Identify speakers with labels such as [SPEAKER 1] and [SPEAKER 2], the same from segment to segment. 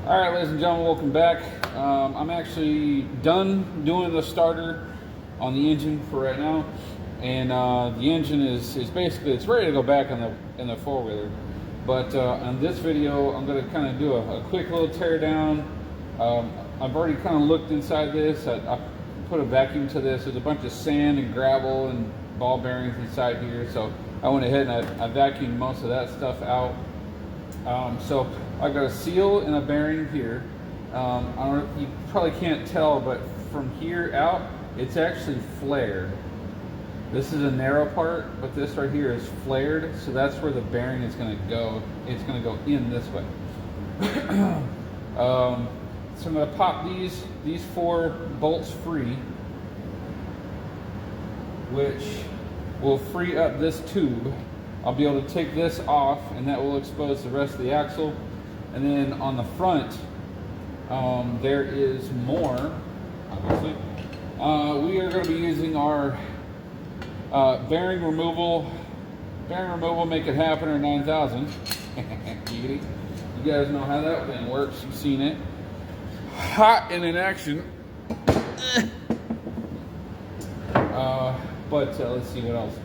[SPEAKER 1] All right, ladies and gentlemen, welcome back. I'm actually done doing the starter on the engine for right now, and the engine is basically it's ready to go back in the four-wheeler. But on this video, I'm going to kind of do a quick little tear down. I've already kind of looked inside this. I put a vacuum to this. There's a bunch of sand and gravel and ball bearings inside here, so I went ahead and I vacuumed most of that stuff out. So I've got a seal and a bearing here. You probably can't tell, but from here out, it's actually flared. This is a narrow part, but this right here is flared, so that's where the bearing is going to go. It's going to go in this way. So I'm going to pop these 4 bolts free, which will free up this tube. I'll be able to take this off, and that will expose the rest of the axle. And then on the front, there is more, obviously. We are going to be using our bearing removal, make it happen, or 9000. You guys know how that thing works. You've seen it. Hot and in action. But let's see what else.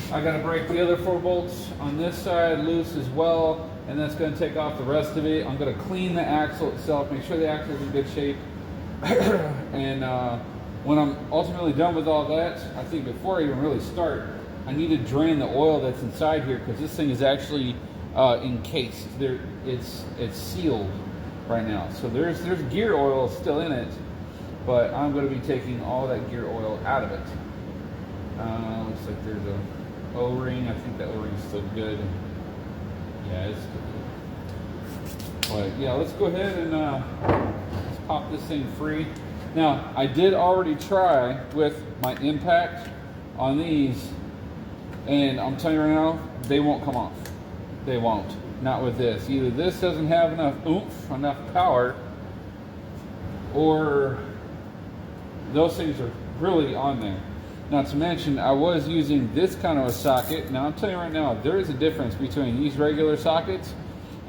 [SPEAKER 1] I got to break the other 4 bolts on this side loose as well, and that's going to take off the rest of it. I'm going to clean the axle itself, make sure the axle is in good shape. And when I'm ultimately done with all that, I think before I even really start, I need to drain the oil that's inside here, because this thing is actually encased. It's sealed right now. So there's gear oil still in it, but I'm going to be taking all that gear oil out of it. Looks like there's a O-ring. I think that O-ring is still good. Yeah, it's good. But yeah, let's go ahead and let's pop this thing free. Now, I did already try with my impact on these, and I'm telling you right now, they won't come off. They won't. Not with this. Either this doesn't have enough oomph, enough power, or those things are really on there. Not to mention, I was using this kind of a socket. Now, I'm telling you right now, there is a difference between these regular sockets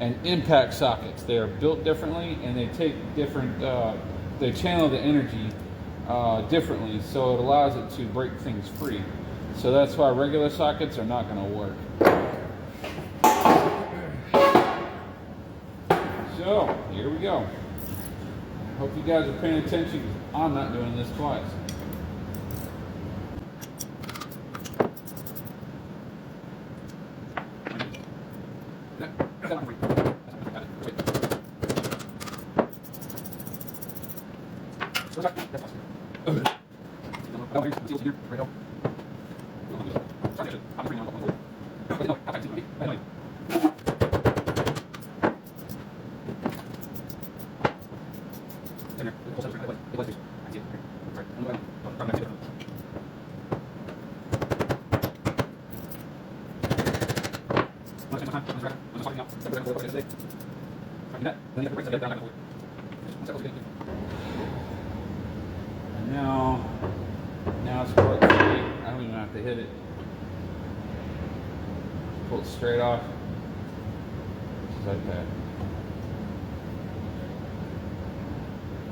[SPEAKER 1] and impact sockets. They are built differently, and they take different, they channel the energy differently, so it allows it to break things free. So that's why regular sockets are not going to work. So, here we go. Hope you guys are paying attention, because I'm not doing this twice. And now it's quite straight. I don't even have to hit it. Pull it straight off. Just like that.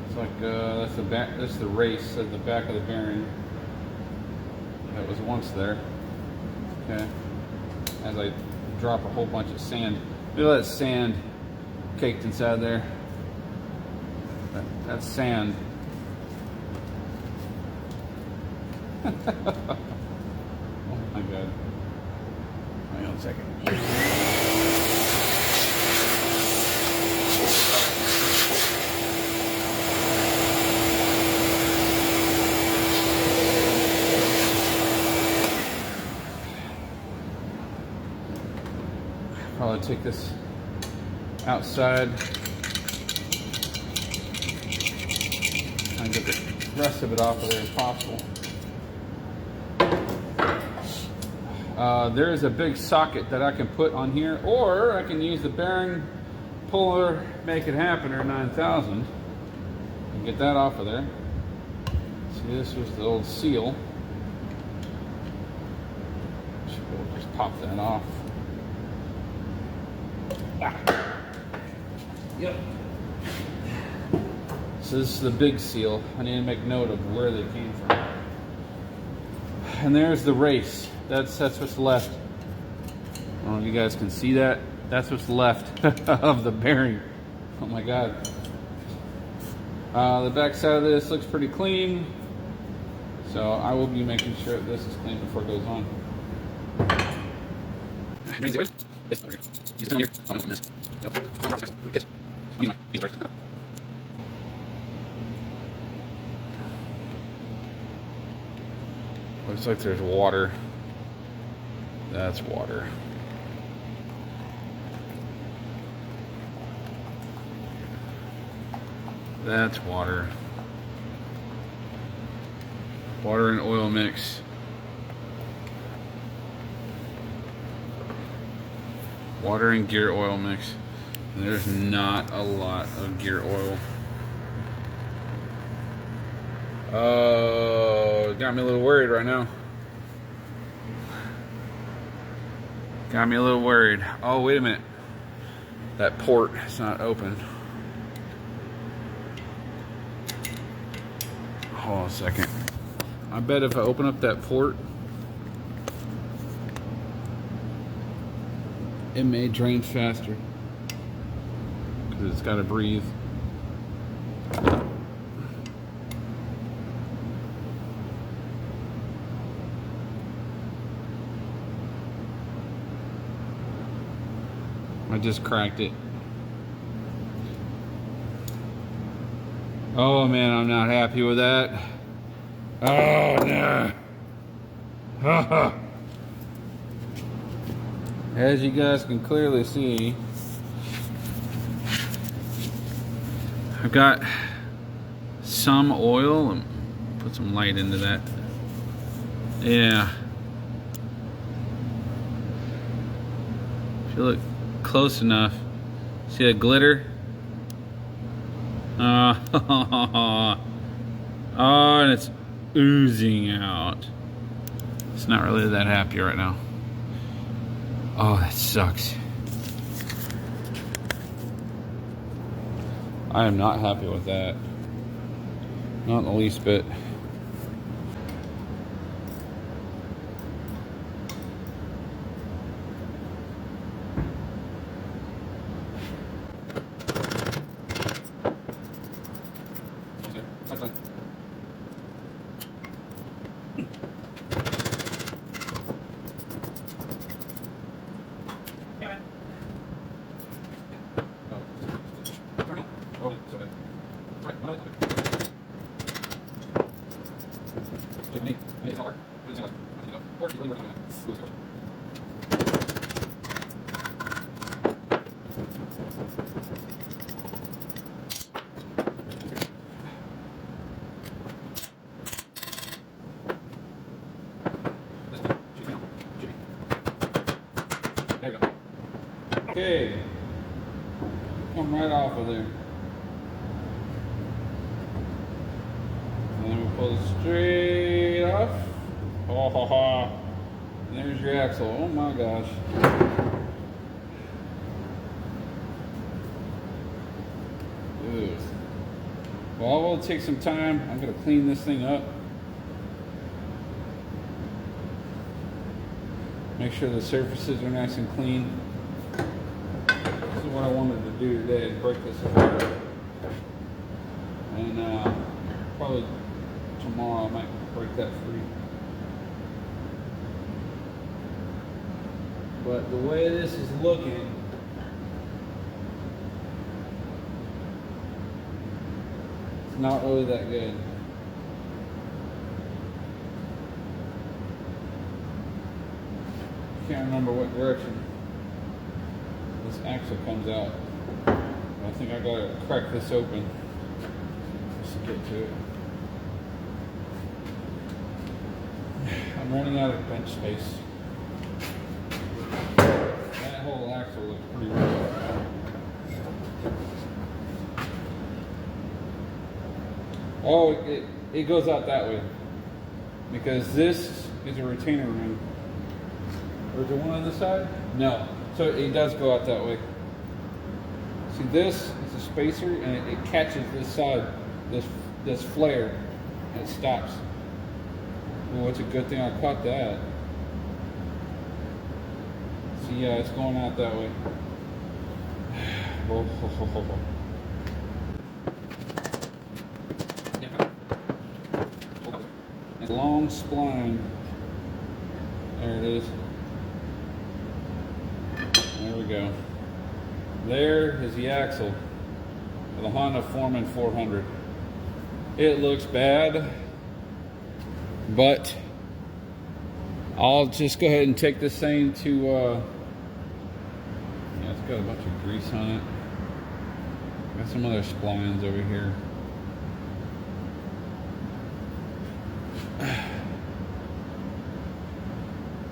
[SPEAKER 1] It's like that's the back. That's the race at the back of the bearing. That was once there. Okay. As I drop a whole bunch of sand. Look at that sand caked inside there. That's sand. Oh my God. Hang on a second. Probably take this outside and get the rest of it off of there if possible. There is a big socket that I can put on here, or I can use the bearing puller, make it happen, or 9000, and get that off of there. See, this was the old seal. Should just pop that off. Ah. Yep. So this is the big seal. I need to make note of where they came from. And there's the race. That's what's left. I don't know if you guys can see that. That's what's left of the bearing. Oh my God. The back side of this looks pretty clean. So I will be making sure this is clean before it goes on. Looks like there's water. That's water. That's water. Water and oil mix. Water and gear oil mix. And there's not a lot of gear oil. Oh, got me a little worried right now. Got me a little worried. Oh, wait a minute. That port is not open. Hold on a second. I bet if I open up that port, it may drain faster. Because it's got to breathe. I just cracked it. Oh man, I'm not happy with that. Oh no. As you guys can clearly see, I've got some oil. And put some light into that. Yeah. If you look close enough, see that glitter? Oh, and it's oozing out. It's not really that happy right now. Oh, that sucks. I am not happy with that. Not in the least bit. Okay, come right off of there. And then we pull it straight off. Oh, ha, ha. And there's your axle. Oh my gosh. Ugh. Well, it will take some time. I'm going to clean this thing up. Make sure the surfaces are nice and clean. This is what I wanted to do today, is break this apart. And probably tomorrow I might break that free. But the way this is looking, it's not really that good. Can't remember what direction this axle comes out. I think I gotta crack this open just to get to it. I'm running out of bench space. That whole axle looks pretty rough. Oh, it goes out that way because this is a retainer ring. Or is there one on this side? No. So it does go out that way. See, this is a spacer and it catches this side. this flare, and it stops. Oh, it's a good thing I caught that. So yeah, it's going out that way. Oh, ho, ho, ho, ho. Long spline. There it is. There we go. There is the axle of the Honda Foreman 400. It looks bad, but I'll just go ahead and take this thing to, yeah, it's got a bunch of grease on it. Got some other splines over here.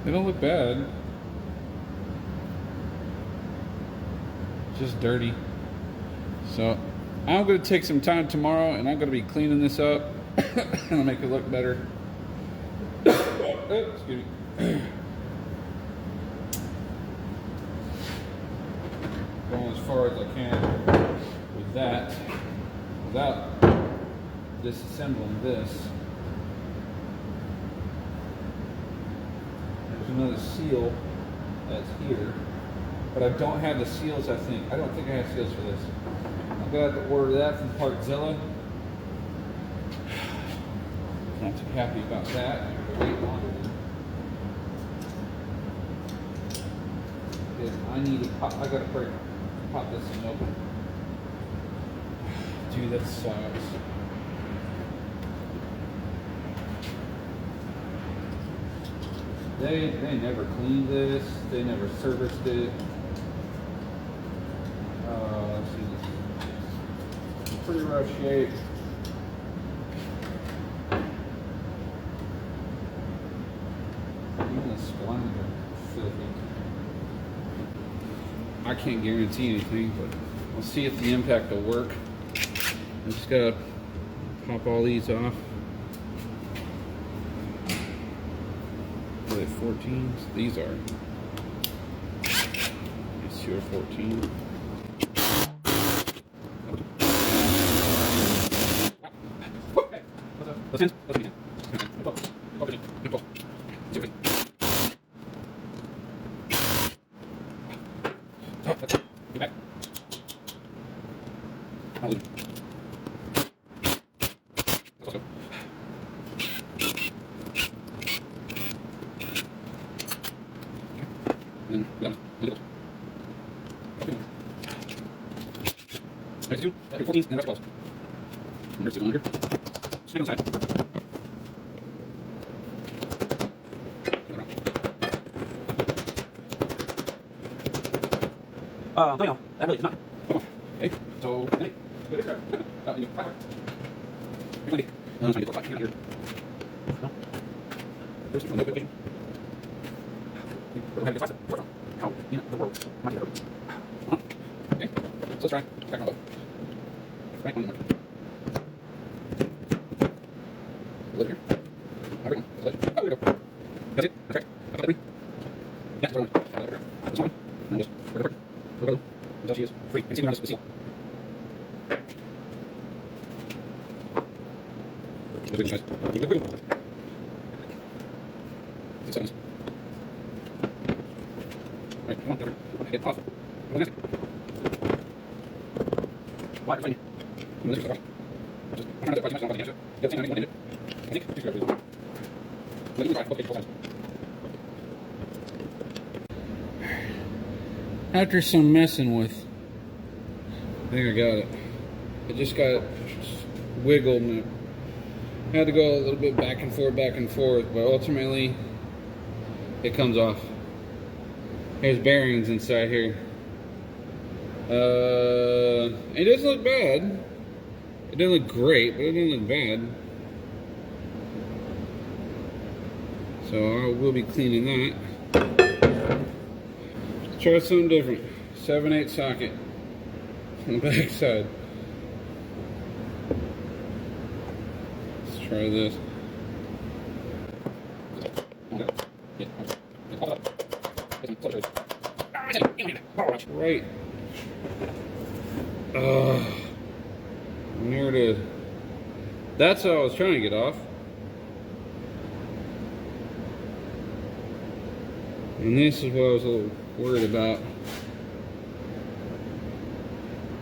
[SPEAKER 1] They don't look bad. Just dirty. So I'm going to take some time tomorrow and I'm going to be cleaning this up and I'll make it look better. Excuse me. Going as far as I can with that without disassembling this. There's another seal that's here, but I don't have the seals. I don't think I have seals for this. I'm gonna have to order that from Partzilla. Not too happy about that. I have to wait longer. I need to pop. I gotta pop this thing open. Dude, that sucks. They never cleaned this. They never serviced it. Let's see this. It's pretty rough shape. Even the splines are filthy. I can't guarantee anything, but we'll see if the impact will work. I just gotta pop all these off. Are they 14s? These are. These two are 14.
[SPEAKER 2] No, that really is not.
[SPEAKER 1] Okay, so, hey, good crap. You got plenty. I'm trying to get the light here. No. There's no notification. We're going to have to get how in the world might be hurt. Okay, so let's try. Back on the right one more. Look here. Everyone, oh, there we go. That's it. That's right. That's three. Yeah, that's one. That's one. And just for the person. Until she is free. And see around the seal. Keep it quick. 6 seconds. Alright, come on, over. Get off. Come on, why? What's funny? This is off. Just, I'm trying to find the answer. You have the same time you want to do it. I think. Just grab it. Let me try. Okay, both sides. After some messing with, I think I got it. It just got wiggled and I had to go a little bit back and forth, but ultimately it comes off. There's bearings inside here. It doesn't look bad. It doesn't look great, but it doesn't look bad. So I will be cleaning that. Let's try something different. 7/8 socket on the back side. Let's try this. Right. There it is. That's what I was trying to get off. And this is what I was a little worried about.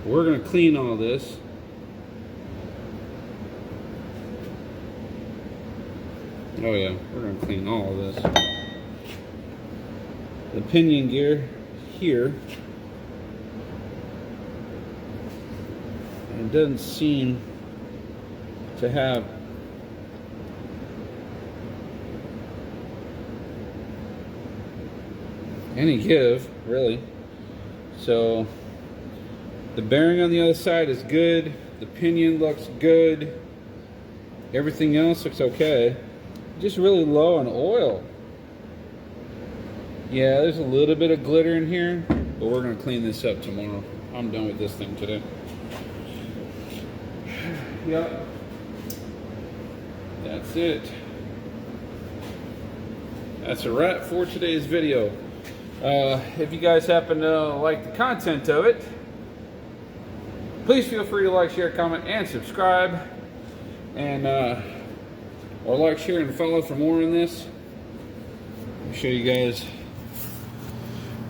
[SPEAKER 1] We're going to clean all this. Oh yeah, we're going to clean all of this. The pinion gear here. It doesn't seem to have any give, really. So the bearing on the other side is good. The pinion looks good. Everything else looks okay. Just really low on oil. Yeah, there's a little bit of glitter in here, but we're gonna clean this up tomorrow. I'm done with this thing today. Yep. That's it. That's a wrap for today's video. If you guys happen to like the content of it, please feel free to like, share, comment, and subscribe. And or like, share, and follow for more on this. Let me show you guys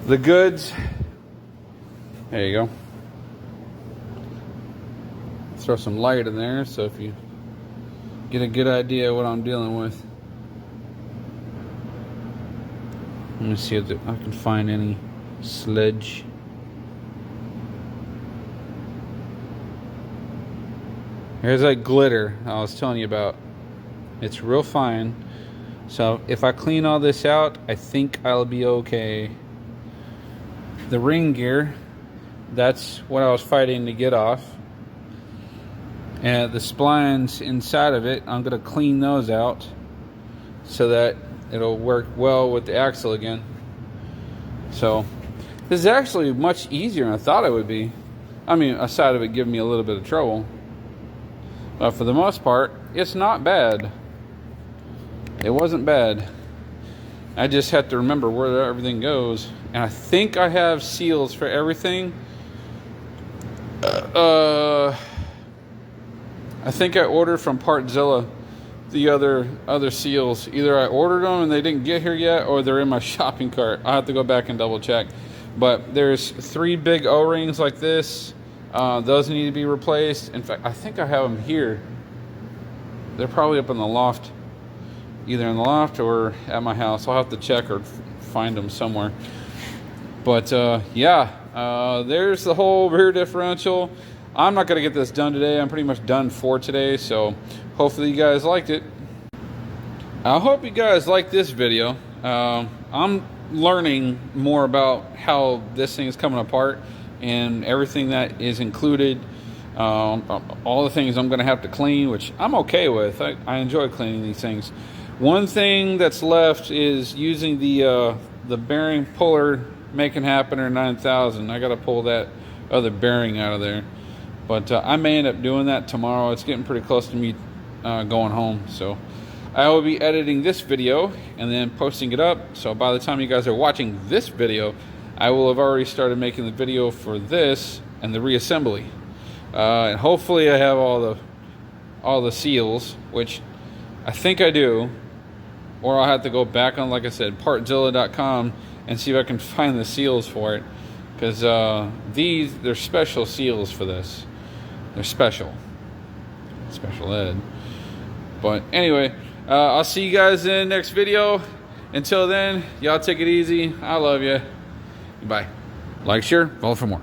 [SPEAKER 1] the goods. There you go. Throw some light in there so if you get a good idea of what I'm dealing with. Let me see if I can find any sludge. Here's that glitter I was telling you about. It's real fine. So if I clean all this out, I think I'll be okay. The ring gear, that's what I was fighting to get off. And the splines inside of it, I'm going to clean those out so that it'll work well with the axle again. So this is actually much easier than I thought it would be. I mean, aside of it giving me a little bit of trouble. But for the most part, it's not bad. It wasn't bad. I just have to remember where everything goes. And I think I have seals for everything. I think I ordered from Partzilla the other seals. Either I ordered them and they didn't get here yet, or they're in my shopping cart. I'll have to go back and double check. But there's 3 big O-rings like this. Those need to be replaced. In fact, I think I have them here. They're probably up in the loft. Either in the loft or at my house. I'll have to check or find them somewhere. But yeah, there's the whole rear differential. I'm not going to get this done today. I'm pretty much done for today. So hopefully you guys liked it. I hope you guys like this video. I'm learning more about how this thing is coming apart and everything that is included. All the things I'm going to have to clean, which I'm okay with. I enjoy cleaning these things. One thing that's left is using the bearing puller Make It Happener 9000. I got to pull that other bearing out of there. But I may end up doing that tomorrow. It's getting pretty close to me going home. So I will be editing this video and then posting it up. So by the time you guys are watching this video, I will have already started making the video for this and the reassembly. And hopefully I have all the seals, which I think I do. Or I'll have to go back on, like I said, partzilla.com and see if I can find the seals for it. Because they're special seals for this. They're special ed. But anyway, I'll see you guys in the next video. Until then, y'all take it easy. I love you. Bye. Like, share, follow for more.